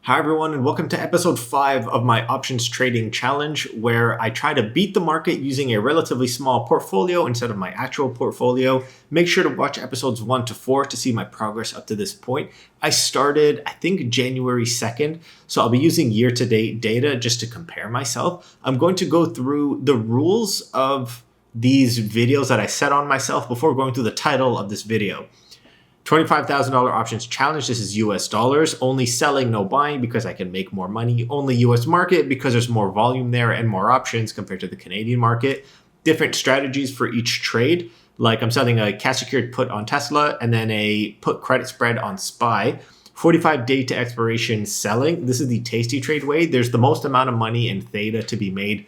Hi, everyone, and welcome to episode 5 of my options trading challenge, where I try to beat the market using a relatively small portfolio instead of my actual portfolio. Make sure to watch episodes 1 to 4 to see my progress up to this point. I started, I think, January 2nd, so I'll be using year-to-date data just to compare myself. I'm going to go through the rules of these videos that I set on myself before going through the title of this video. $25,000 options challenge. This is US dollars. Only selling, no buying because I can make more money. Only US market because there's more volume there and more options compared to the Canadian market. Different strategies for each trade. Like I'm selling a cash secured put on Tesla and then a put credit spread on SPY. 45 day to expiration selling. This is the tasty trade way. There's the most amount of money in theta to be made.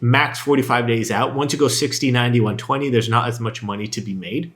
Max 45 days out. Once you go 60, 90, 120, there's not as much money to be made.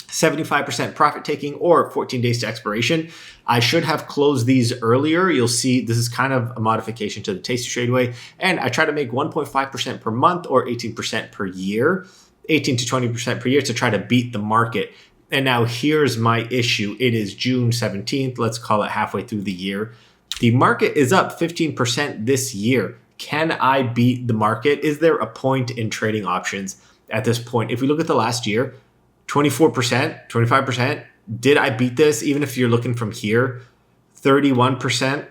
75% profit taking or 14 days to expiration. I should have closed these earlier. You'll see this is kind of a modification to the Tasty Trade way. And I try to make 1.5% per month or 18% per year, 18 to 20% per year to try to beat the market. And now here's my issue. It is June 17th. Let's call it halfway through the year. The market is up 15% this year. Can I beat the market? Is there a point in trading options at this point? If we look at the last year, 24%, 25%. Did I beat this? Even if you're looking from here, 31%.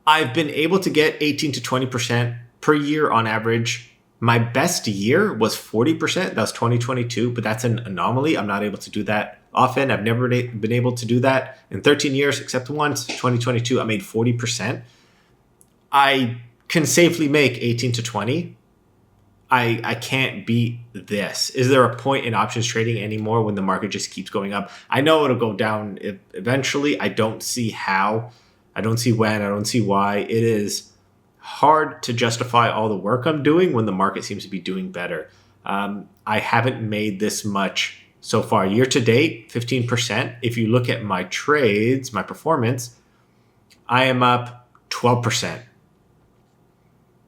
I've been able to get 18 to 20% per year on average. My best year was 40%. That was 2022, but that's an anomaly. I'm not able to do that often. I've never been able to do that in 13 years, except once, 2022, I made 40%. I can safely make 18 to 20. I can't beat this. Is there a point in options trading anymore when the market just keeps going up? I know it'll go down eventually. I don't see how. I don't see when. I don't see why. It is hard to justify all the work I'm doing when the market seems to be doing better. I haven't made this much so far. Year to date, 15%. If you look at my trades, my performance, I am up 12%.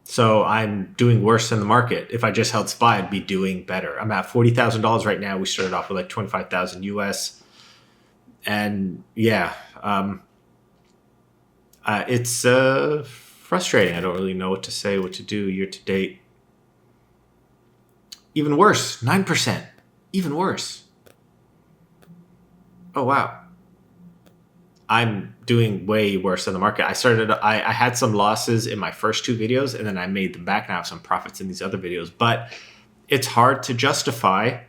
So I'm doing worse than the market. If I just held SPY, I'd be doing better. I'm at $40,000 right now. We started off with like 25,000 US. And yeah, it's frustrating. I don't really know what to say, what to do year to date. Even worse, 9%. Even worse. Oh, wow. I'm doing way worse than the market. I had some losses in my first 2 videos and then I made them back and I have some profits in these other videos, but it's hard to justify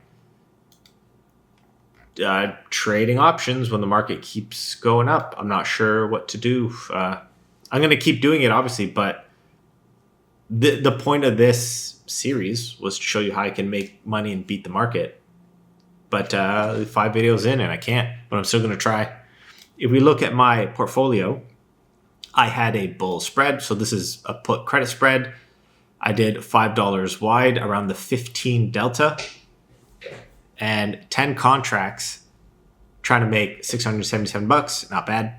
trading options when the market keeps going up. I'm not sure what to do. I'm going to keep doing it obviously, but the point of this series was to show you how I can make money and beat the market. But 5 videos in and I can't, but I'm still going to try. If we look at my portfolio, I had a bull spread. So this is a put credit spread. I did $5 wide around the 15 delta and 10 contracts trying to make $677. Not bad.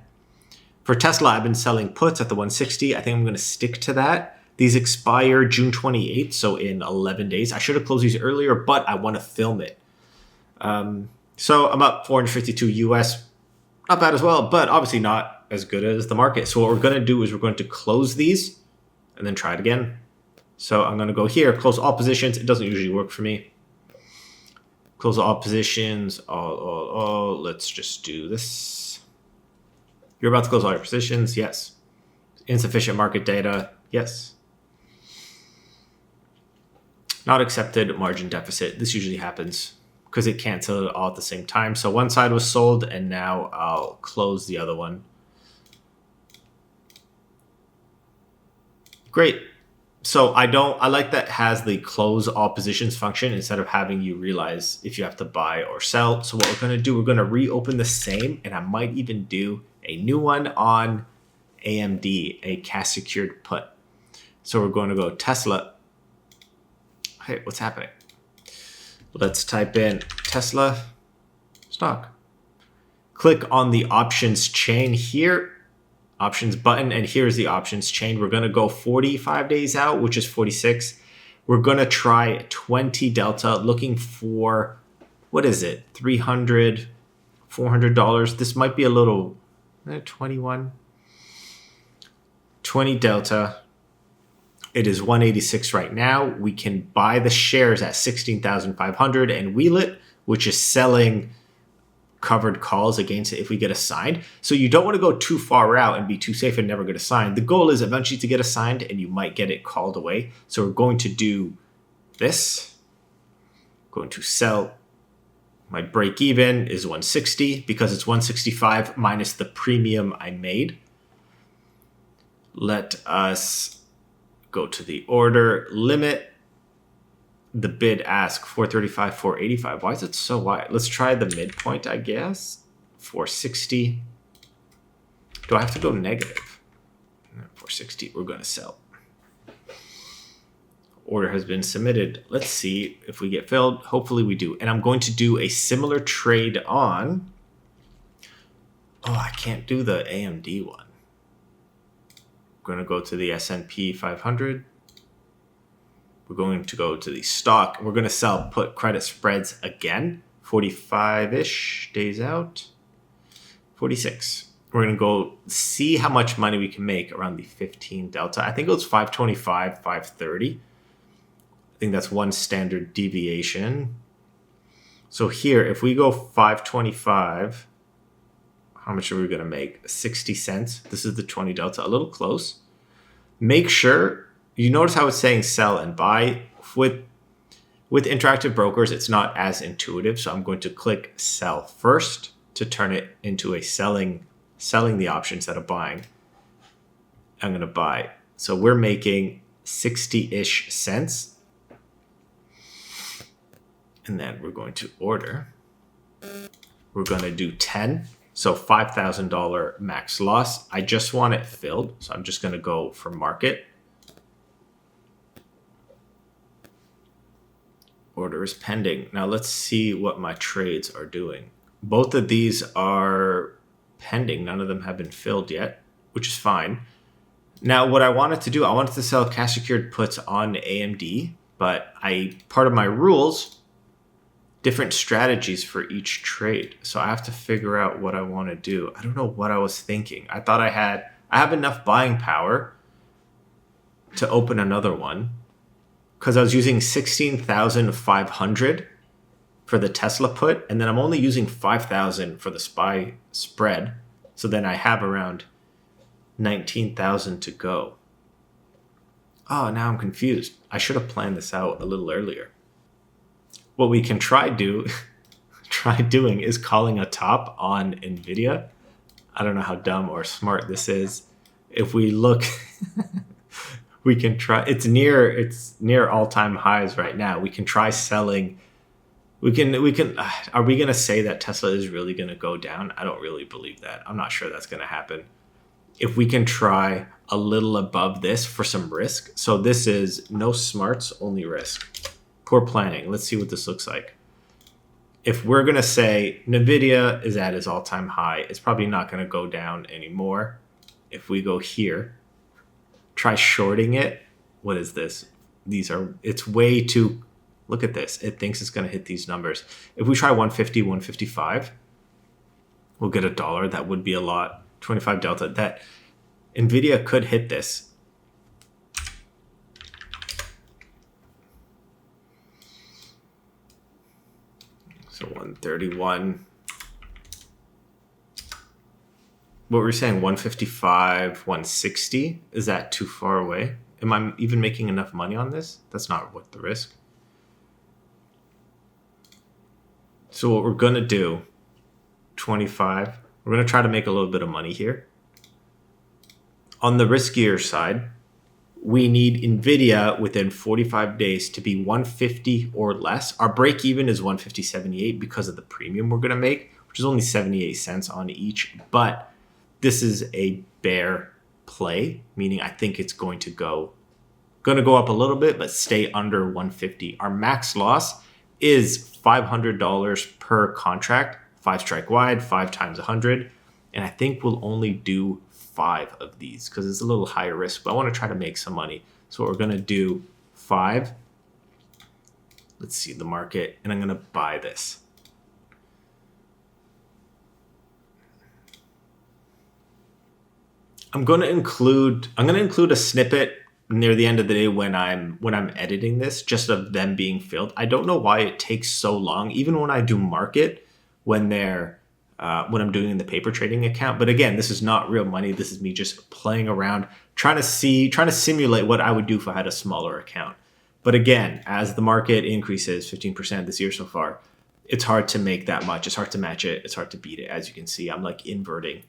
For Tesla, I've been selling puts at the 160. I think I'm going to stick to that. These expire June 28th, so in 11 days. I should have closed these earlier, but I want to film it. So I'm up 452 US. Not bad as well, but obviously not as good as the market. So what we're going to do is we're going to close these and then try it again. So I'm going to go here, close all positions. It doesn't usually work for me. Close all positions. Let's just do this. You're about to close all your positions. Yes. Insufficient market data. Yes. Not accepted margin deficit. This usually happens because it canceled it all at the same time. So one side was sold and now I'll close the other one. Great. So I like that has the close all positions function instead of having you realize if you have to buy or sell. So what we're going to do, we're going to reopen the same, and I might even do a new one on AMD, a cash secured put. So we're going to go Tesla. Hey, what's happening? Let's type in Tesla stock. Click on the options chain here, options button, and here's the options chain. We're going to go 45 days out, which is 46. We're going to try 20 delta, looking for, what is it, $300, $400. This might be a little, 21. 20 delta. It is 186 right now. We can buy the shares at 16,500 and wheel it, which is selling covered calls against it if we get assigned. So you don't want to go too far out and be too safe and never get assigned. The goal is eventually to get assigned and you might get it called away. So we're going to do this. Going to sell. My break even is 160 because it's 165 minus the premium I made. Let us go to the order limit. The bid ask 435, 485. Why is it so wide? Let's try the midpoint, I guess. 460. Do I have to go negative? 460. We're going to sell. Order has been submitted. Let's see if we get filled. Hopefully we do. And I'm going to do a similar trade on. Oh, I can't do the AMD one. I'm going to go to the S&P 500. We're going to go to the stock. We're going to sell put credit spreads again. 45-ish days out. 46. We're going to go see how much money we can make around the 15 delta. I think it was 525, 530. I think that's one standard deviation. So here, if we go 525, how much are we going to make? 60 cents. This is the 20 delta, a little close. Make sure, you notice how it's saying sell and buy. With interactive brokers, it's not as intuitive. So I'm going to click sell first to turn it into a selling the option instead of buying. I'm going to buy. So we're making 60-ish cents. And then we're going to order. We're going to do 10. So $5,000 max loss. I just want it filled. So I'm just going to go for market. Order is pending. Now let's see what my trades are doing. Both of these are pending. None of them have been filled yet, which is fine. Now what I wanted to do, I wanted to sell cash secured puts on AMD, but part of my rules, different strategies for each trade. So I have to figure out what I want to do. I don't know what I was thinking. I thought I have enough buying power to open another one because I was using 16,500 for the Tesla put, and then I'm only using 5,000 for the SPY spread. So then I have around 19,000 to go. Oh, now I'm confused. I should have planned this out a little earlier. What we can try doing is calling a top on NVIDIA. I don't know how dumb or smart this is. If we look, we can try. It's near all-time highs right now. We can try selling. We can. Are we going to say that Tesla is really going to go down? I don't really believe that. I'm not sure that's going to happen. If we can try a little above this for some risk. So this is no smarts, only risk. Poor planning. Let's see what this looks like. If we're going to say NVIDIA is at its all-time high, it's probably not going to go down anymore. If we go here, try shorting it. What is this? It's way too, look at this. It thinks it's going to hit these numbers. If we try 150, 155, we'll get $1. That would be a lot. 25 delta. That NVIDIA could hit this. So 131. What were we saying? 155, 160? Is that too far away? Am I even making enough money on this? That's not worth the risk. So what we're going to do, 25, we're going to try to make a little bit of money here. On the riskier side, we need NVIDIA within 45 days to be 150 or less. Our break even is 150.78 because of the premium we're going to make, which is only 78 cents on each. But this is a bear play, meaning I think it's going to go up a little bit, but stay under 150. Our max loss is $500 per contract, 5 strike wide, 5 times 100. And I think we'll only do 5 of these because it's a little higher risk, but I want to try to make some money. So we're going to do 5. Let's see the market, and I'm going to buy this. I'm going to include a snippet near the end of the day when I'm editing this, just of them being filled. I don't know why it takes so long, even when I do market, when when I'm doing in the paper trading account. But again, this is not real money. This is me just playing around, trying to simulate what I would do if I had a smaller account. But again, as the market increases 15% this year so far, it's hard to make that much. It's hard to match it. It's hard to beat it. As you can see, I'm like inverting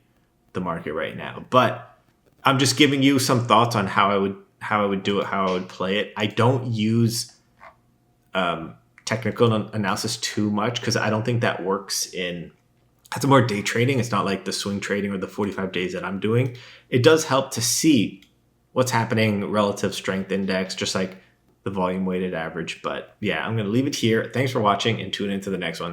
the market right now. But I'm just giving you some thoughts on how I would do it, how I would play it. I don't use technical analysis too much because I don't think that works in. That's more day trading. It's not like the swing trading or the 45 days that I'm doing. It does help to see what's happening, relative strength index, just like the volume weighted average. But yeah, I'm going to leave it here. Thanks for watching and tune into the next one.